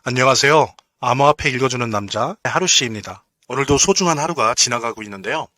안녕하세요. 암호화폐 읽어주는 남자 하루씨입니다. 오늘도 소중한 하루가 지나가고 있는데요.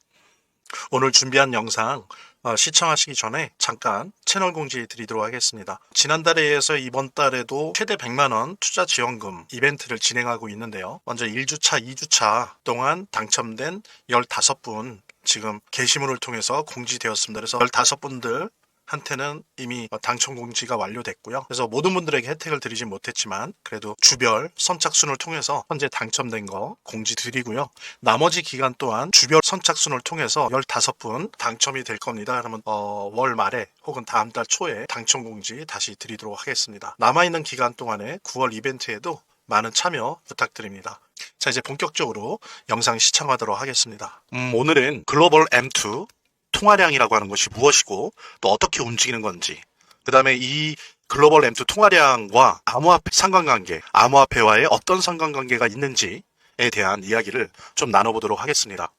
오늘 준비한 영상 시청하시기 전에 잠깐 채널 공지 드리도록 하겠습니다. 지난달에 이어서 이번 달에도 최대 100만원 투자 지원금 이벤트를 진행하고 있는데요. 먼저 1주차, 2주차 동안 당첨된 15분 지금 게시물을 통해서 공지되었습니다. 그래서 15분들 한테는 이미 당첨 공지가 완료됐고요. 그래서 모든 분들에게 혜택을 드리진 못했지만 그래도 주별 선착순을 통해서 현재 당첨된 거 공지 드리고요. 나머지 기간 동안 주별 선착순을 통해서 15분 당첨이 될 겁니다. 그러면 월 말에 혹은 다음 달 초에 당첨 공지 다시 드리도록 하겠습니다. 남아있는 기간 동안에 9월 이벤트에도 많은 참여 부탁드립니다. 자, 이제 본격적으로 영상 시청하도록 하겠습니다. 오늘은 글로벌 M2 통화량이라고 하는 것이 무엇이고 또 어떻게 움직이는 건지, 그 다음에 이 글로벌 M2 통화량과 암호화폐 상관관계, 암호화폐와의 어떤 상관관계가 있는지에 대한 이야기를 좀 나눠보도록 하겠습니다.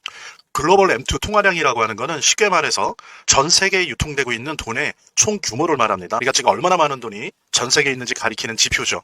글로벌 M2 통화량이라고 하는 것은 쉽게 말해서 전 세계에 유통되고 있는 돈의 총 규모를 말합니다. 그러니까 지금 얼마나 많은 돈이 전 세계에 있는지 가리키는 지표죠.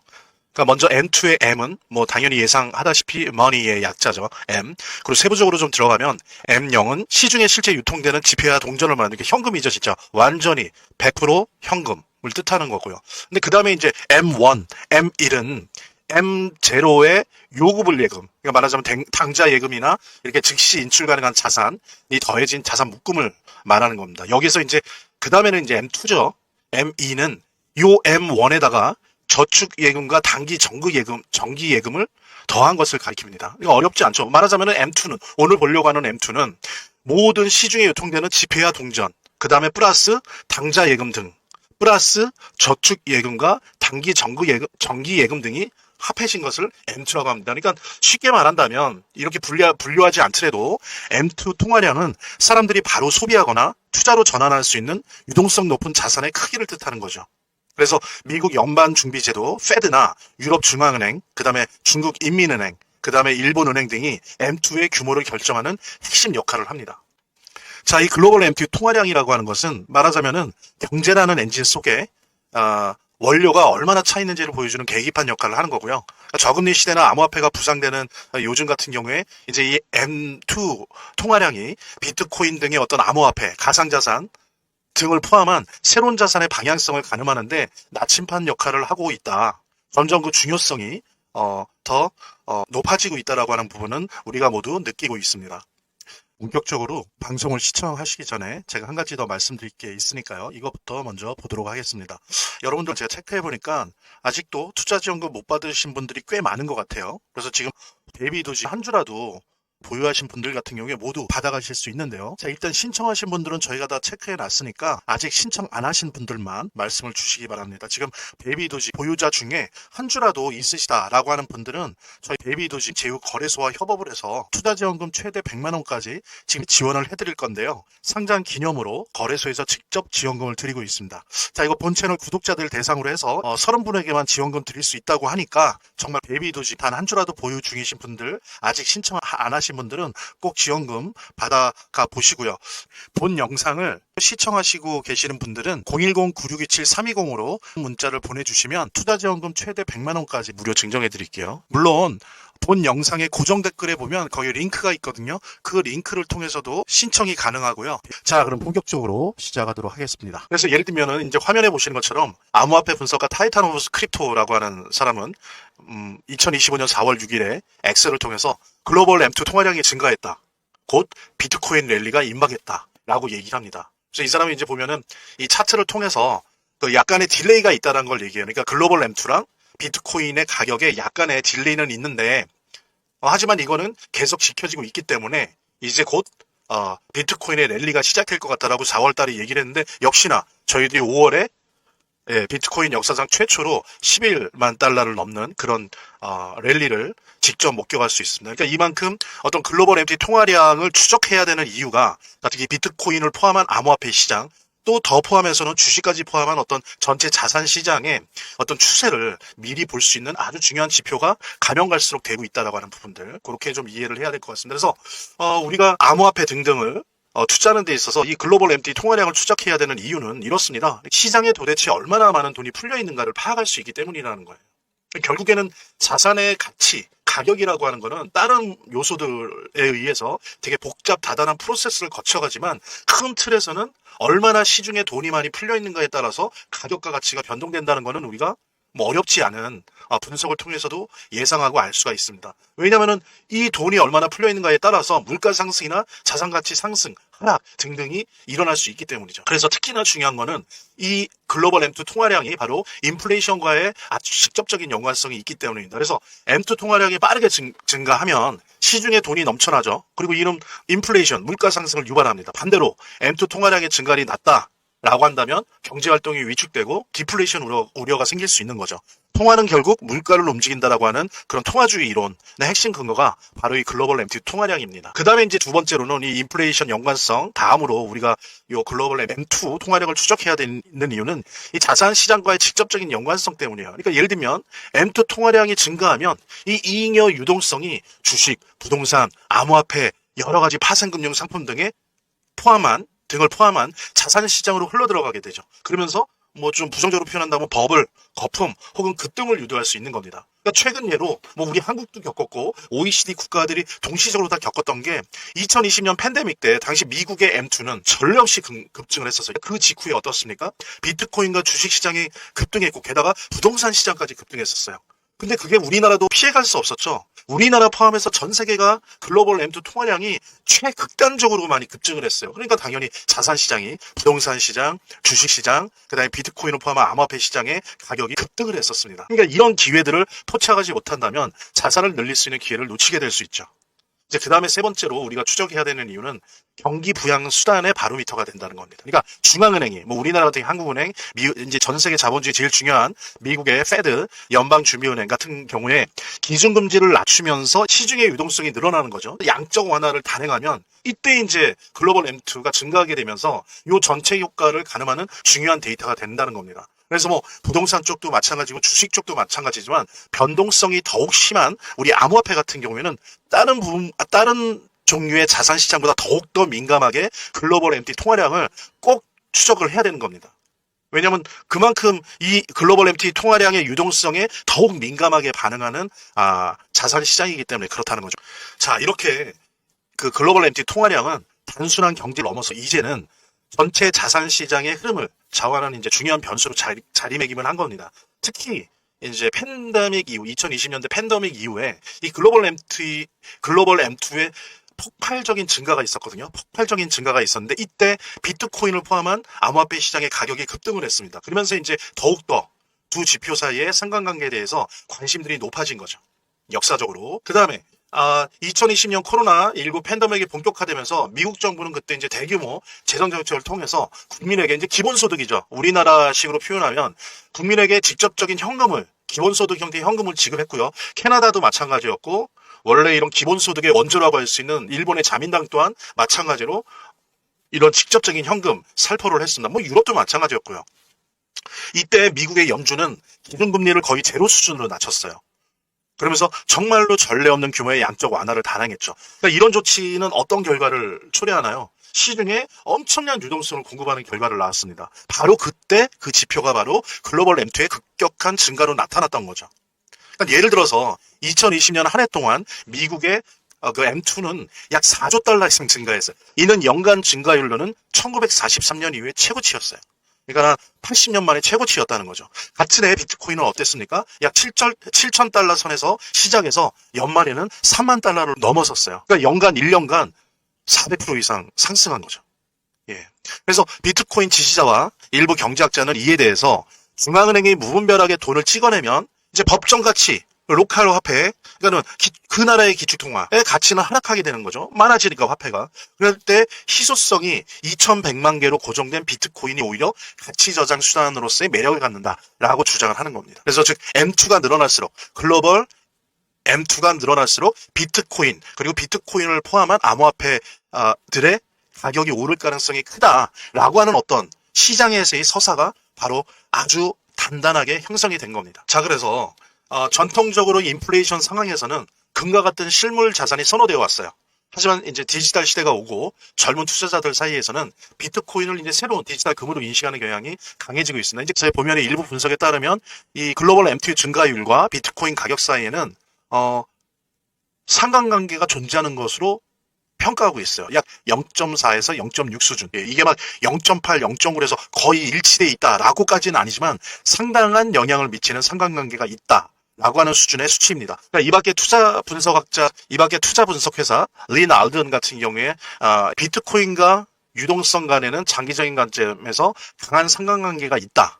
그러니까 먼저 M2의 M은 뭐 당연히 예상하다시피 money의 약자죠. M. 그리고 세부적으로 좀 들어가면 M0은 시중에 실제 유통되는 지폐와 동전을 말하는 게 현금이죠, 진짜. 완전히 100% 현금을 뜻하는 거고요. 근데 그 다음에 이제 M1, M1은 M0의 요구불 예금. 그러니까 말하자면 당좌 예금이나 이렇게 즉시 인출 가능한 자산이 더해진 자산 묶음을 말하는 겁니다. 여기서 이제 그 다음에는 이제 M2죠. M2는 요 M1에다가 저축예금과 단기 정기예금을 더한 것을 가리킵니다. 이거 어렵지 않죠. 말하자면 M2는, 오늘 보려고 하는 M2는 모든 시중에 유통되는 지폐와 동전, 그 다음에 플러스 당좌예금 등, 플러스 저축예금과 단기 정기예금 등이 합해진 것을 M2라고 합니다. 그러니까 쉽게 말한다면 이렇게 분류하지 않더라도 M2 통화량은 사람들이 바로 소비하거나 투자로 전환할 수 있는 유동성 높은 자산의 크기를 뜻하는 거죠. 그래서 미국 연방준비제도 페드나 유럽중앙은행, 그 다음에 중국인민은행, 그 다음에 일본은행 등이 M2의 규모를 결정하는 핵심 역할을 합니다. 자, 이 글로벌 M2 통화량이라고 하는 것은 말하자면은 경제라는 엔진 속에 원료가 얼마나 차 있는지를 보여주는 계기판 역할을 하는 거고요. 저금리 시대나 암호화폐가 부상되는 요즘 같은 경우에 이제 이 M2 통화량이 비트코인 등의 어떤 암호화폐, 가상자산 등을 포함한 새로운 자산의 방향성을 가늠하는데 나침반 역할을 하고 있다. 점점 그 중요성이 더 높아지고 있다라고 하는 부분은 우리가 모두 느끼고 있습니다. 본격적으로 방송을 시청하시기 전에 제가 한 가지 더 말씀드릴 게 있으니까요. 이것부터 먼저 보도록 하겠습니다. 여러분들 제가 체크해보니까 아직도 투자지원금 못 받으신 분들이 꽤 많은 것 같아요. 그래서 지금 베이비도지 한 주라도 보유하신 분들 같은 경우에 모두 받아가실 수 있는데요. 자, 일단 신청하신 분들은 저희가 다 체크해 놨으니까 아직 신청 안 하신 분들만 말씀을 주시기 바랍니다. 지금 베이비도지 보유자 중에 한 주라도 있으시다라고 하는 분들은 저희 베이비도지 제휴거래소와 협업을 해서 투자지원금 최대 100만 원까지 지금 지원을 해드릴 건데요. 상장 기념으로 거래소에서 직접 지원금을 드리고 있습니다. 자, 이거 본 채널 구독자들 대상으로 해서 30분에게만 지원금 드릴 수 있다고 하니까 정말 베이비도지 단 한 주라도 보유 중이신 분들, 아직 신청 안 하신 분들은 꼭 지원금 받아가 보시고요. 본 영상을 시청하시고 계시는 분들은 010-9627-320으로 문자를 보내주시면 투자지원금 최대 100만 원까지 무료 증정해 드릴게요. 물론 본 영상의 고정 댓글에 보면 거기 링크가 있거든요. 그 링크를 통해서도 신청이 가능하고요. 자, 그럼 본격적으로 시작하도록 하겠습니다. 그래서 예를 들면은 이제 화면에 보시는 것처럼 암호화폐 분석가 타이타노스 크립토라고 하는 사람은 2025년 4월 6일에 엑셀을 통해서 글로벌 M2 통화량이 증가했다. 곧 비트코인 랠리가 임박했다. 라고 얘기를 합니다. 그래서 이 사람이 이제 보면은 이 차트를 통해서 그 약간의 딜레이가 있다는 걸 얘기해요. 그러니까 글로벌 M2랑 비트코인의 가격에 약간의 딜레이는 있는데 하지만 이거는 계속 지켜지고 있기 때문에 이제 곧 비트코인의 랠리가 시작될 것 같다라고 4월 달에 얘기를 했는데 역시나 저희들이 5월에 비트코인 역사상 최초로 11만 달러를 넘는 그런 랠리를 직접 목격할 수 있습니다. 그러니까 이만큼 어떤 글로벌 MT 통화량을 추적해야 되는 이유가 특히 비트코인을 포함한 암호화폐 시장 또 더 포함해서는 주식까지 포함한 어떤 전체 자산 시장의 어떤 추세를 미리 볼 수 있는 아주 중요한 지표가 가면 갈수록 되고 있다라고 하는 부분들 그렇게 좀 이해를 해야 될 것 같습니다. 그래서 우리가 암호화폐 등등을 투자하는 데 있어서 이 글로벌 MT 통화량을 추적해야 되는 이유는 이렇습니다. 시장에 도대체 얼마나 많은 돈이 풀려 있는가를 파악할 수 있기 때문이라는 거예요. 결국에는 자산의 가치, 가격이라고 하는 거는 다른 요소들에 의해서 되게 복잡 다단한 프로세스를 거쳐가지만 큰 틀에서는 얼마나 시중에 돈이 많이 풀려 있는가에 따라서 가격과 가치가 변동된다는 거는 우리가 뭐 어렵지 않은 분석을 통해서도 예상하고 알 수가 있습니다. 왜냐하면 이 돈이 얼마나 풀려 있는가에 따라서 물가 상승이나 자산 가치 상승, 하락 등등이 일어날 수 있기 때문이죠. 그래서 특히나 중요한 거는 이 글로벌 M2 통화량이 바로 인플레이션과의 아주 직접적인 연관성이 있기 때문입니다. 그래서 M2 통화량이 빠르게 증가하면 시중에 돈이 넘쳐나죠. 그리고 이는 인플레이션, 물가 상승을 유발합니다. 반대로 M2 통화량의 증가율이 낮다 라고 한다면 경제활동이 위축되고 디플레이션 우려가 생길 수 있는 거죠. 통화는 결국 물가를 움직인다라고 하는 그런 통화주의 이론의 핵심 근거가 바로 이 글로벌 M2 통화량입니다. 그 다음에 이제 두 번째로는 이 인플레이션 연관성, 다음으로 우리가 이 글로벌 M2 통화량을 추적해야 되는 이유는 이 자산 시장과의 직접적인 연관성 때문이에요. 그러니까 예를 들면 M2 통화량이 증가하면 이 이잉여 유동성이 주식, 부동산, 암호화폐, 여러 가지 파생금융 상품 등을 포함한 자산 시장으로 흘러 들어가게 되죠. 그러면서 뭐 좀 부정적으로 표현한다면 버블, 거품 혹은 급등을 유도할 수 있는 겁니다. 그러니까 최근 예로 뭐 우리 한국도 겪었고 OECD 국가들이 동시적으로 다 겪었던 게 2020년 팬데믹 때 당시 미국의 M2는 전례 없이 급증을 했었어요. 그 직후에 어떻습니까? 비트코인과 주식 시장이 급등했고 게다가 부동산 시장까지 급등했었어요. 근데 그게 우리나라도 피해갈 수 없었죠. 우리나라 포함해서 전 세계가 글로벌 M2 통화량이 최극단적으로 많이 급증을 했어요. 그러니까 당연히 자산 시장이, 부동산 시장, 주식 시장, 그다음에 비트코인을 포함한 암호화폐 시장의 가격이 급등을 했었습니다. 그러니까 이런 기회들을 포착하지 못한다면 자산을 늘릴 수 있는 기회를 놓치게 될 수 있죠. 이제 그 다음에 세 번째로 우리가 추적해야 되는 이유는 경기 부양 수단의 바로미터가 된다는 겁니다. 그러니까 중앙은행이 뭐 우리나라 같은 한국은행, 이제 전 세계 자본주의 제일 중요한 미국의 페드, 연방준비은행 같은 경우에 기준금리를 낮추면서 시중의 유동성이 늘어나는 거죠. 양적 완화를 단행하면 이때 이제 글로벌 M2가 증가하게 되면서 이 전체 효과를 가늠하는 중요한 데이터가 된다는 겁니다. 그래서 뭐 부동산 쪽도 마찬가지고 주식 쪽도 마찬가지지만 변동성이 더욱 심한 우리 암호화폐 같은 경우에는 다른 종류의 자산 시장보다 더욱더 민감하게 글로벌 M2 통화량을 꼭 추적을 해야 되는 겁니다. 왜냐하면 그만큼 이 글로벌 M2 통화량의 유동성에 더욱 민감하게 반응하는 자산 시장이기 때문에 그렇다는 거죠. 자, 이렇게 그 글로벌 M2 통화량은 단순한 경제를 넘어서 이제는 전체 자산 시장의 흐름을 좌우하는 이제 중요한 변수로 자리매김을 한 겁니다. 특히 이제 팬데믹 이후 2020년대 팬데믹 이후에 이 글로벌 M2의 폭발적인 증가가 있었거든요. 폭발적인 증가가 있었는데 이때 비트코인을 포함한 암호화폐 시장의 가격이 급등을 했습니다. 그러면서 이제 더욱더 두 지표 사이의 상관관계에 대해서 관심들이 높아진 거죠. 역사적으로. 그 다음에 2020년 코로나19 팬데믹이 본격화되면서 미국 정부는 그때 이제 대규모 재정 정책을 통해서 국민에게 이제 기본소득이죠. 우리나라식으로 표현하면 국민에게 직접적인 현금을, 기본소득 형태의 현금을 지급했고요. 캐나다도 마찬가지였고, 원래 이런 기본소득의 원조라고 할 수 있는 일본의 자민당 또한 마찬가지로 이런 직접적인 현금 살포를 했습니다. 뭐 유럽도 마찬가지였고요. 이때 미국의 연준은 기준금리를 거의 제로 수준으로 낮췄어요. 그러면서 정말로 전례 없는 규모의 양적 완화를 단행했죠. 그러니까 이런 조치는 어떤 결과를 초래하나요? 시중에 엄청난 유동성을 공급하는 결과를 낳았습니다. 바로 그때 그 지표가 바로 글로벌 M2의 급격한 증가로 나타났던 거죠. 그러니까 예를 들어서 2020년 한 해 동안 미국의 그 M2는 약 4조 달러 이상 증가했어요. 이는 연간 증가율로는 1943년 이후에 최고치였어요. 그러니까 80년 만에 최고치였다는 거죠. 같은 해 비트코인은 어땠습니까? 약 7천 달러 선에서 시작해서 연말에는 3만 달러를 넘어섰어요. 그러니까 연간 1년간 400% 이상 상승한 거죠. 예. 그래서 비트코인 지지자와 일부 경제학자는 이에 대해서 중앙은행이 무분별하게 돈을 찍어내면 이제 법정 가치, 로컬 화폐, 그러니까는 그 나라의 기축통화의 가치는 하락하게 되는 거죠. 많아지니까 화폐가. 그럴 때 희소성이 2,100만 개로 고정된 비트코인이 오히려 가치 저장 수단으로서의 매력을 갖는다라고 주장을 하는 겁니다. 그래서 즉 M2가 늘어날수록 글로벌 M2가 늘어날수록 비트코인 그리고 비트코인을 포함한 암호화폐들의 가격이 오를 가능성이 크다라고 하는 어떤 시장에서의 서사가 바로 아주 단단하게 형성이 된 겁니다. 자, 그래서 전통적으로 인플레이션 상황에서는 금과 같은 실물 자산이 선호되어 왔어요. 하지만 이제 디지털 시대가 오고 젊은 투자자들 사이에서는 비트코인을 이제 새로운 디지털 금으로 인식하는 경향이 강해지고 있습니다. 이제 저희 보면의 일부 분석에 따르면 이 글로벌 MTU 증가율과 비트코인 가격 사이에는 상관관계가 존재하는 것으로 평가하고 있어요. 약 0.4에서 0.6 수준. 이게 막 0.8, 0.9에서 거의 일치돼 있다라고까지는 아니지만 상당한 영향을 미치는 상관관계가 있다. 라고 하는 수준의 수치입니다. 그러니까 이 밖에 투자 분석 회사 린 알든 같은 경우에 비트코인과 유동성 간에는 장기적인 관점에서 강한 상관관계가 있다.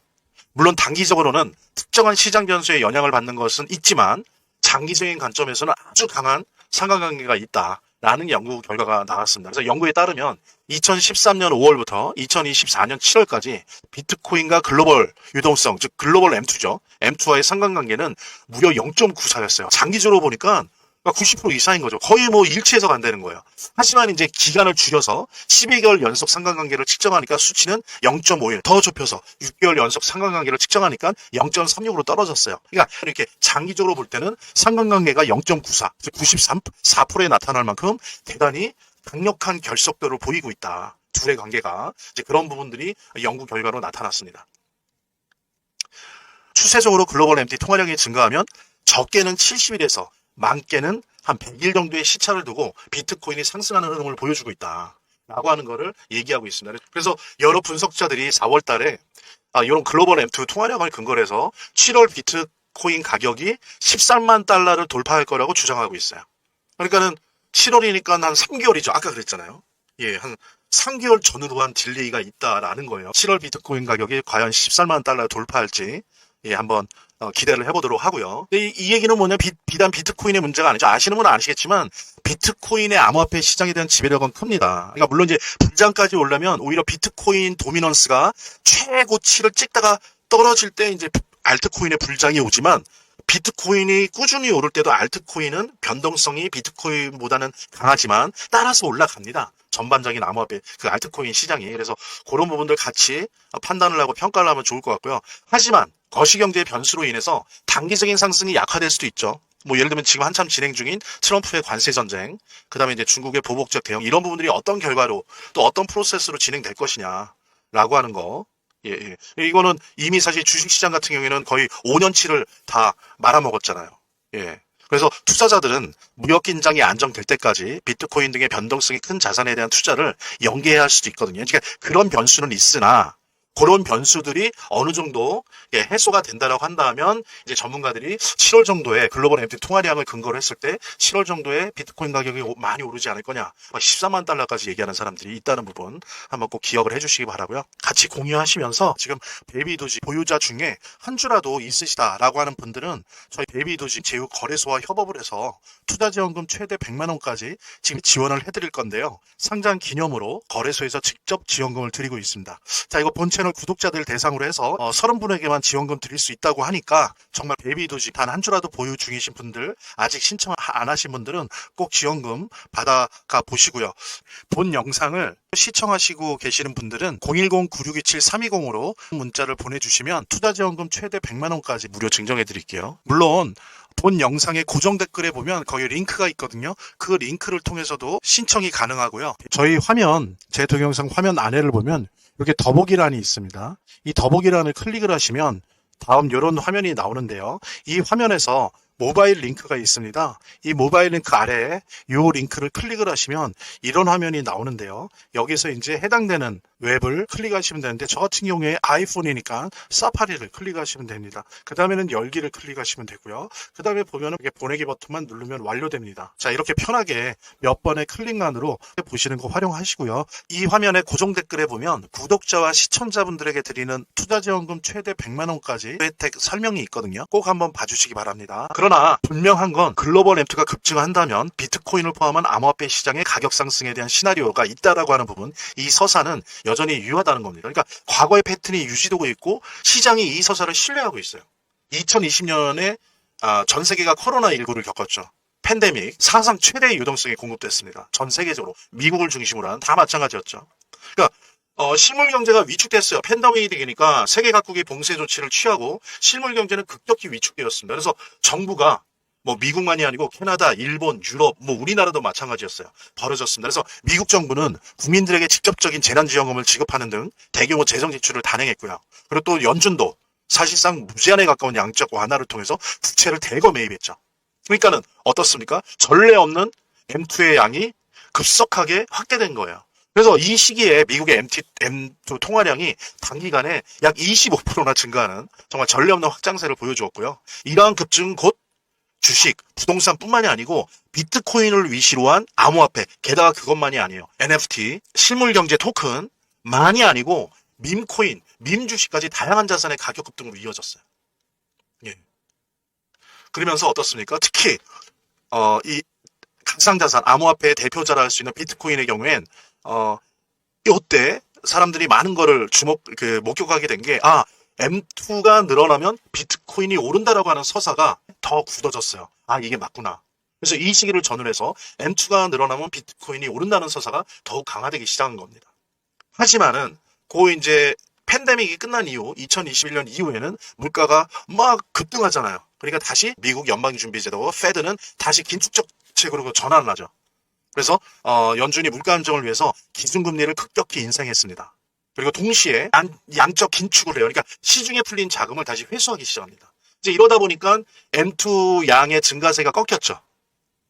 물론 단기적으로는 특정한 시장 변수에 영향을 받는 것은 있지만 장기적인 관점에서는 아주 강한 상관관계가 있다라는 연구 결과가 나왔습니다. 그래서 연구에 따르면 2013년 5월부터 2024년 7월까지 비트코인과 글로벌 유동성, 즉 글로벌 M2죠. M2와의 상관관계는 무려 0.94였어요. 장기적으로 보니까 90% 이상인 거죠. 거의 뭐 일치해서 간다는 거예요. 하지만 이제 기간을 줄여서 12개월 연속 상관관계를 측정하니까 수치는 0.51, 더 좁혀서 6개월 연속 상관관계를 측정하니까 0.36으로 떨어졌어요. 그러니까 이렇게 장기적으로 볼 때는 상관관계가 0.94, 즉 94%에 나타날 만큼 대단히 강력한 결속도를 보이고 있다. 둘의 관계가 이제 그런 부분들이 연구 결과로 나타났습니다. 추세적으로 글로벌 MT 통화량이 증가하면 적게는 70일에서 많게는 한 100일 정도의 시차를 두고 비트코인이 상승하는 흐름을 보여주고 있다. 라고 하는 거를 얘기하고 있습니다. 그래서 여러 분석자들이 4월 달에 이런 글로벌 M2 통화량을 근거로 해서 7월 비트코인 가격이 13만 달러를 돌파할 거라고 주장하고 있어요. 그러니까는 7월이니까 한 3개월이죠. 아까 그랬잖아요. 예, 한 3개월 전으로 한 딜레이가 있다라는 거예요. 7월 비트코인 가격이 과연 13만 달러 돌파할지 한번 기대를 해보도록 하고요. 이 얘기는 뭐냐, 비단 비트코인의 문제가 아니죠. 아시는 분은 아시겠지만 비트코인의 암호화폐 시장에 대한 지배력은 큽니다. 그러니까 물론 이제 불장까지 오려면 오히려 비트코인 도미넌스가 최고치를 찍다가 떨어질 때 이제 알트코인의 불장이 오지만 비트코인이 꾸준히 오를 때도 알트코인은 변동성이 비트코인보다는 강하지만 따라서 올라갑니다. 전반적인 암호화폐 그 알트코인 시장이. 그래서 그런 부분들 같이 판단을 하고 평가를 하면 좋을 것 같고요. 하지만 거시경제의 변수로 인해서 단기적인 상승이 약화될 수도 있죠. 뭐 예를 들면 지금 한참 진행 중인 트럼프의 관세 전쟁, 그다음에 이제 중국의 보복적 대응, 이런 부분들이 어떤 결과로 또 어떤 프로세스로 진행될 것이냐라고 하는 거. 예. 이거는 이미 사실 주식시장 같은 경우에는 거의 5년치를 다 말아먹었잖아요. 예. 그래서 투자자들은 무역 긴장이 안정될 때까지 비트코인 등의 변동성이 큰 자산에 대한 투자를 연기해야 할 수도 있거든요. 그러니까 그런 변수는 있으나 그런 변수들이 어느 정도 해소가 된다라고 한다면 이제 전문가들이 7월 정도에 글로벌 MT 통화량을 근거로 했을 때 7월 정도에 비트코인 가격이 많이 오르지 않을 거냐, 14만 달러까지 얘기하는 사람들이 있다는 부분 한번 꼭 기억을 해주시기 바라고요. 같이 공유하시면서 지금 베이비도지 보유자 중에 한 주라도 있으시다라고 하는 분들은 저희 베이비도지 제휴 거래소와 협업을 해서 투자지원금 최대 100만 원까지 지금 지원을 해드릴 건데요. 상장 기념으로 거래소에서 직접 지원금을 드리고 있습니다. 자, 이거 본 채널 구독자들 대상으로 해서 30분에게만 지원금 드릴 수 있다고 하니까 정말 베이비도지 단 한 주라도 보유 중이신 분들, 아직 신청 안 하신 분들은 꼭 지원금 받아가 보시고요. 본 영상을 시청하시고 계시는 분들은 010-9627-320으로 문자를 보내주시면 투자지원금 최대 100만 원까지 무료 증정해 드릴게요. 물론 본 영상의 고정 댓글에 보면 거기 링크가 있거든요. 그 링크를 통해서도 신청이 가능하고요. 저희 화면, 제 동영상 화면 아래를 보면 이렇게 더보기란이 있습니다. 이 더보기란을 클릭을 하시면 다음 이런 화면이 나오는데요. 이 화면에서 모바일 링크가 있습니다. 이 모바일 링크 아래에 이 링크를 클릭을 하시면 이런 화면이 나오는데요. 여기서 이제 해당되는 웹을 클릭하시면 되는데 저 같은 경우에 아이폰이니까 사파리를 클릭하시면 됩니다. 그 다음에는 열기를 클릭하시면 되고요. 그 다음에 보면은 이렇게 보내기 버튼만 누르면 완료됩니다. 자, 이렇게 편하게 몇 번의 클릭만으로 보시는 거 활용하시고요. 이 화면의 고정 댓글에 보면 구독자와 시청자분들에게 드리는 투자지원금 최대 100만 원까지 혜택 설명이 있거든요. 꼭 한번 봐주시기 바랍니다. 그러나 분명한 건 글로벌 M2가 급증한다면 비트코인을 포함한 암호화폐 시장의 가격 상승에 대한 시나리오가 있다라고 하는 부분, 이 서사는 여전히 유효하다는 겁니다. 그러니까 과거의 패턴이 유지되고 있고 시장이 이 서사를 신뢰하고 있어요. 2020년에 전 세계가 코로나19를 겪었죠. 팬데믹, 사상 최대의 유동성이 공급됐습니다. 전 세계적으로 미국을 중심으로 한 다 마찬가지였죠. 그러니까 실물 경제가 위축됐어요. 팬데믹이 되니까 세계 각국이 봉쇄 조치를 취하고 실물 경제는 급격히 위축되었습니다. 그래서 정부가 뭐 미국만이 아니고 캐나다, 일본, 유럽, 뭐 우리나라도 마찬가지였어요. 벌어졌습니다. 그래서 미국 정부는 국민들에게 직접적인 재난지원금을 지급하는 등 대규모 재정 지출을 단행했고요. 그리고 또 연준도 사실상 무제한에 가까운 양적 완화를 통해서 부채를 대거 매입했죠. 그러니까는 어떻습니까? 전례 없는 M2의 양이 급속하게 확대된 거예요. 그래서 이 시기에 미국의 M2 통화량이 단기간에 약 25%나 증가하는 정말 전례 없는 확장세를 보여주었고요. 이러한 급증은 곧 주식, 부동산뿐만이 아니고 비트코인을 위시로 한 암호화폐, 게다가 그것만이 아니에요. NFT, 실물경제 토큰만이 아니고 밈코인, 밈주식까지 다양한 자산의 가격 급등으로 이어졌어요. 예. 그러면서 어떻습니까? 특히 이 가상자산, 암호화폐의 대표자라 할 수 있는 비트코인의 경우엔 이때 사람들이 많은 거를 목격하게 된 게, M2가 늘어나면 비트코인이 오른다라고 하는 서사가 더 굳어졌어요. 이게 맞구나. 그래서 이 시기를 전후해서 M2가 늘어나면 비트코인이 오른다는 서사가 더욱 강화되기 시작한 겁니다. 하지만은, 이제 팬데믹이 끝난 이후, 2021년 이후에는 물가가 막 급등하잖아요. 그러니까 다시 미국 연방준비제도, 페드는 다시 긴축적 정책으로 전환을 하죠. 그래서 연준이 물가 안정을 위해서 기준금리를 급격히 인상했습니다. 그리고 동시에 양적 긴축을 해요. 그러니까 시중에 풀린 자금을 다시 회수하기 시작합니다. 이제 이러다 보니까 M2 양의 증가세가 꺾였죠.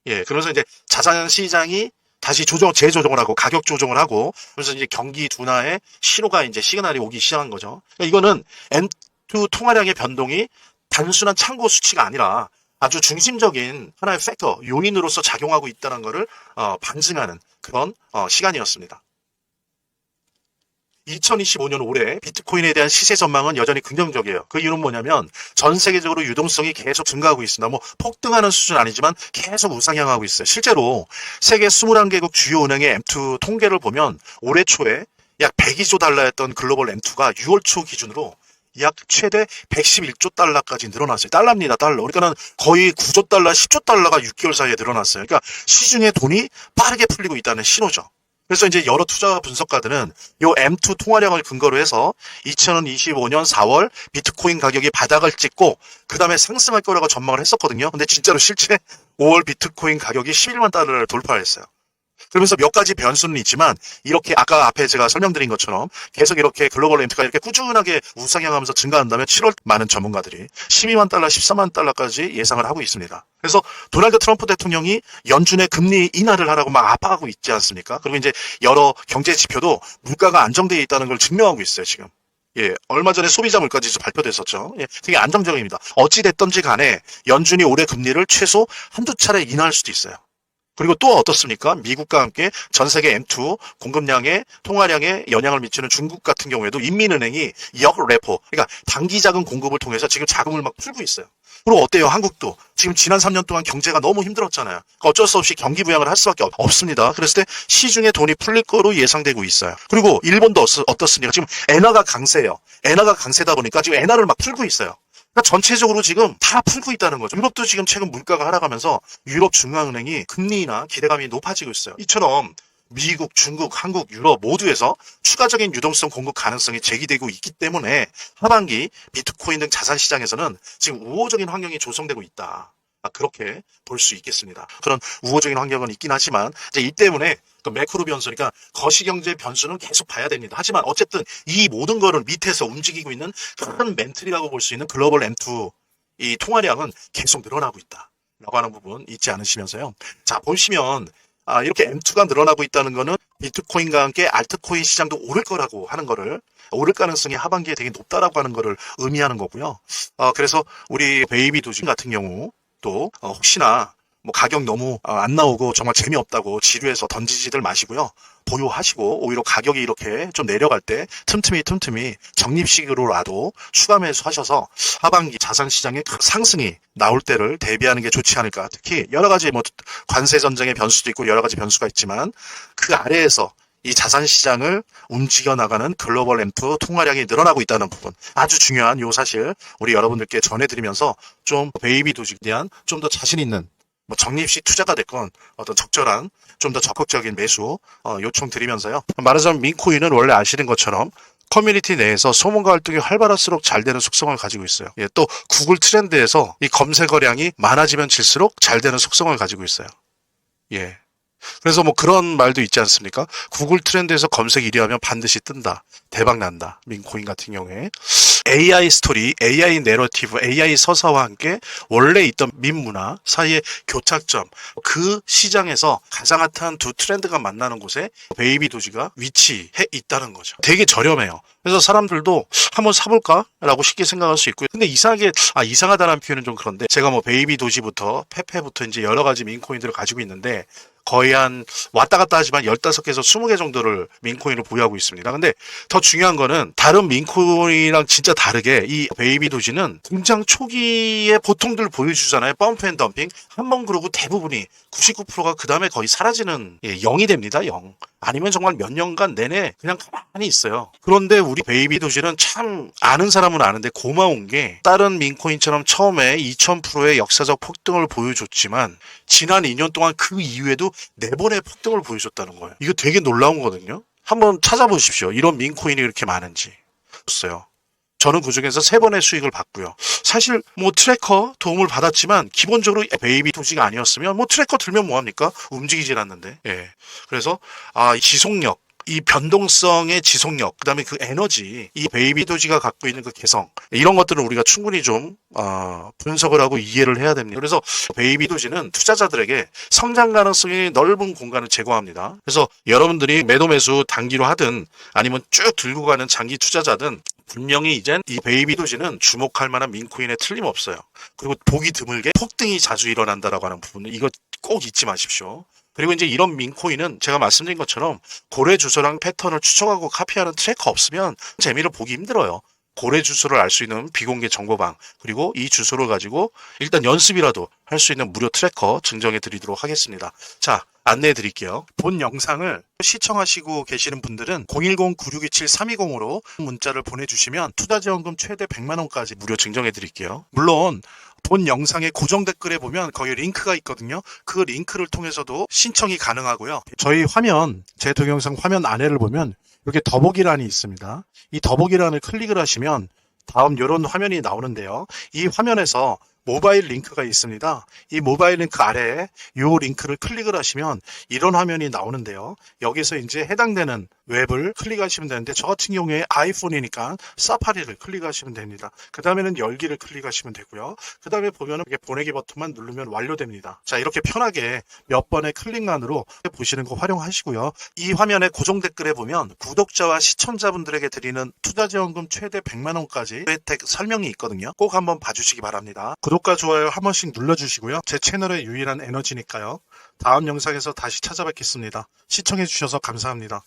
예, 그러면서 이제 자산 시장이 다시 재조정을 하고 가격 조정을 하고, 그래서 이제 경기 둔화의 신호가 이제 시그널이 오기 시작한 거죠. 그러니까 이거는 M2 통화량의 변동이 단순한 참고 수치가 아니라 아주 중심적인 하나의 팩터, 요인으로서 작용하고 있다는 것을 반증하는 그런 시간이었습니다. 2025년 올해 비트코인에 대한 시세 전망은 여전히 긍정적이에요. 그 이유는 뭐냐면 전 세계적으로 유동성이 계속 증가하고 있습니다. 뭐 폭등하는 수준은 아니지만 계속 우상향하고 있어요. 실제로 세계 21개국 주요 은행의 M2 통계를 보면 올해 초에 약 102조 달러였던 글로벌 M2가 6월 초 기준으로 약 최대 111조 달러까지 늘어났어요. 달러입니다, 달러. 그러니까는 거의 9조 달러, 10조 달러가 6개월 사이에 늘어났어요. 그러니까 시중에 돈이 빠르게 풀리고 있다는 신호죠. 그래서 이제 여러 투자 분석가들은 이 M2 통화량을 근거로 해서 2025년 4월 비트코인 가격이 바닥을 찍고 그 다음에 상승할 거라고 전망을 했었거든요. 근데 진짜로 실제 5월 비트코인 가격이 11만 달러를 돌파했어요. 그러면서 몇 가지 변수는 있지만 이렇게 아까 앞에 제가 설명드린 것처럼 계속 이렇게 글로벌 M2가 이렇게 꾸준하게 우상향하면서 증가한다면 7월 많은 전문가들이 12만 달러, 14만 달러까지 예상을 하고 있습니다. 그래서 도널드 트럼프 대통령이 연준의 금리 인하를 하라고 막 압박하고 있지 않습니까? 그리고 이제 여러 경제 지표도 물가가 안정되어 있다는 걸 증명하고 있어요, 지금. 예, 얼마 전에 소비자 물가지수 발표됐었죠. 예, 되게 안정적입니다. 어찌됐든지 간에 연준이 올해 금리를 최소 한두 차례 인하할 수도 있어요. 그리고 또 어떻습니까? 미국과 함께 전 세계 M2 공급량의 통화량에 영향을 미치는 중국 같은 경우에도 인민은행이 역레포, 그러니까 단기 자금 공급을 통해서 지금 자금을 막 풀고 있어요. 그리고 어때요? 한국도 지금 지난 3년 동안 경제가 너무 힘들었잖아요. 그러니까 어쩔 수 없이 경기 부양을 할 수밖에 없습니다. 그랬을 때 시중에 돈이 풀릴 거로 예상되고 있어요. 그리고 일본도 어떻습니까? 지금 엔화가 강세예요. 엔화가 강세다 보니까 지금 엔화를 막 풀고 있어요. 그러니까 전체적으로 지금 다 풀고 있다는 거죠. 유럽도 지금 최근 물가가 하락하면서 유럽 중앙은행이 금리나 기대감이 높아지고 있어요. 이처럼 미국, 중국, 한국, 유럽 모두에서 추가적인 유동성 공급 가능성이 제기되고 있기 때문에 하반기 비트코인 등 자산 시장에서는 지금 우호적인 환경이 조성되고 있다. 그렇게 볼 수 있겠습니다. 그런 우호적인 환경은 있긴 하지만 이제 이 때문에 그 매크로 변수, 그러니까 거시경제 변수는 계속 봐야 됩니다. 하지만 어쨌든 이 모든 거를 밑에서 움직이고 있는 큰 멘틀이라고 볼 수 있는 글로벌 M2 이 통화량은 계속 늘어나고 있다라고 하는 부분 잊지 않으시면서요. 자, 보시면 이렇게 M2가 늘어나고 있다는 거는 비트코인과 함께 알트코인 시장도 오를 거라고 하는 거를, 오를 가능성이 하반기에 되게 높다라고 하는 거를 의미하는 거고요. 그래서 우리 베이비 도지 같은 경우 또 혹시나 뭐 가격 너무 안 나오고 정말 재미없다고 지루해서 던지지들 마시고요. 보유하시고 오히려 가격이 이렇게 좀 내려갈 때 틈틈이 적립식으로라도 추가 매수하셔서 하반기 자산 시장의 상승이 나올 때를 대비하는 게 좋지 않을까. 특히 여러 가지 뭐 관세 전쟁의 변수도 있고 여러 가지 변수가 있지만 그 아래에서 이 자산 시장을 움직여 나가는 글로벌 M2 통화량이 늘어나고 있다는 부분, 아주 중요한 요 사실 우리 여러분들께 전해드리면서 좀 베이비 도직에 대한 좀 더 자신 있는 뭐 적립식 투자가 됐건 어떤 적절한 좀 더 적극적인 매수 요청 드리면서요. 말하자면 민코인은 원래 아시는 것처럼 커뮤니티 내에서 소문과 활동이 활발할수록 잘 되는 속성을 가지고 있어요. 예, 또 구글 트렌드에서 이 검색어량이 많아지면 질수록 잘 되는 속성을 가지고 있어요. 예. 그래서 뭐 그런 말도 있지 않습니까? 구글 트렌드에서 검색 1위 하면 반드시 뜬다. 대박 난다. 민코인 같은 경우에. AI 스토리, AI 내러티브, AI 서사와 함께 원래 있던 밈 문화 사이의 교착점, 그 시장에서 가장 핫한 두 트렌드가 만나는 곳에 베이비 도지가 위치해 있다는 거죠. 되게 저렴해요. 그래서 사람들도 한번 사볼까? 라고 쉽게 생각할 수 있고요. 근데 이상하다는 표현은 좀 그런데 제가 뭐 베이비 도지부터 페페부터 이제 여러 가지 민코인들을 가지고 있는데 거의 한 왔다 갔다 하지만 15개에서 20개 정도를 민코인을 보유하고 있습니다. 근데 더 중요한 거는 다른 민코인이랑 진짜 다르게 이 베이비 도지는 등장 초기에 보통들 보여주잖아요. 펌프 앤 덤핑. 한번 그러고 대부분이 99%가 그 다음에 거의 사라지는 0이 됩니다. 0. 아니면 정말 몇 년간 내내 그냥 가만히 있어요. 그런데 우리 베이비 도지는 참 아는 사람은 아는데 고마운 게 다른 민코인처럼 처음에 2000%의 역사적 폭등을 보여줬지만 지난 2년 동안 그 이후에도 4번의 폭등을 보여줬다는 거예요. 이거 되게 놀라운 거거든요. 한번 찾아보십시오. 이런 민코인이 이렇게 많은지. 없어요. 저는 그중에서 3번의 수익을 봤고요. 사실 뭐 트래커 도움을 받았지만 기본적으로 베이비 도지가 아니었으면 뭐 트래커 들면 뭐합니까? 움직이질 않는데. 예. 그래서 이 지속력, 이 변동성의 지속력, 그 다음에 그 에너지, 이 베이비 도지가 갖고 있는 그 개성, 이런 것들을 우리가 충분히 좀 분석을 하고 이해를 해야 됩니다. 그래서 베이비 도지는 투자자들에게 성장 가능성이 넓은 공간을 제공합니다. 그래서 여러분들이 매도 매수 단기로 하든 아니면 쭉 들고 가는 장기 투자자든 분명히 이젠 이 베이비 도지는 주목할 만한 민코인에 틀림없어요. 그리고 보기 드물게 폭등이 자주 일어난다라고 하는 부분은 이거 꼭 잊지 마십시오. 그리고 이제 이런 민코인은 제가 말씀드린 것처럼 고래 주소랑 패턴을 추적하고 카피하는 트래커 없으면 재미를 보기 힘들어요. 고래 주소를 알 수 있는 비공개 정보방, 그리고 이 주소를 가지고 일단 연습이라도 할 수 있는 무료 트래커 증정해 드리도록 하겠습니다. 자, 안내해 드릴게요. 본 영상을 시청하시고 계시는 분들은 010-9627-320으로 문자를 보내주시면 투자지원금 최대 100만 원까지 무료 증정해 드릴게요. 물론 본 영상의 고정 댓글에 보면 거기 링크가 있거든요. 그 링크를 통해서도 신청이 가능하고요. 저희 화면, 제 동영상 화면 안에를 보면 이렇게 더보기란이 있습니다. 이 더보기란을 클릭을 하시면 다음 이런 화면이 나오는데요. 이 화면에서 모바일 링크가 있습니다. 이 모바일 링크 아래에 이 링크를 클릭을 하시면 이런 화면이 나오는데요. 여기서 이제 해당되는 웹을 클릭하시면 되는데 저 같은 경우에 아이폰이니까 사파리를 클릭하시면 됩니다. 그 다음에는 열기를 클릭하시면 되고요. 그 다음에 보면 이렇게 보내기 버튼만 누르면 완료됩니다. 자, 이렇게 편하게 몇 번의 클릭만으로 보시는 거 활용하시고요. 이 화면의 고정 댓글에 보면 구독자와 시청자분들에게 드리는 투자지원금 최대 100만 원까지 혜택 설명이 있거든요. 꼭 한번 봐주시기 바랍니다. 구독과 좋아요 한 번씩 눌러주시고요. 제 채널의 유일한 에너지니까요. 다음 영상에서 다시 찾아뵙겠습니다. 시청해주셔서 감사합니다.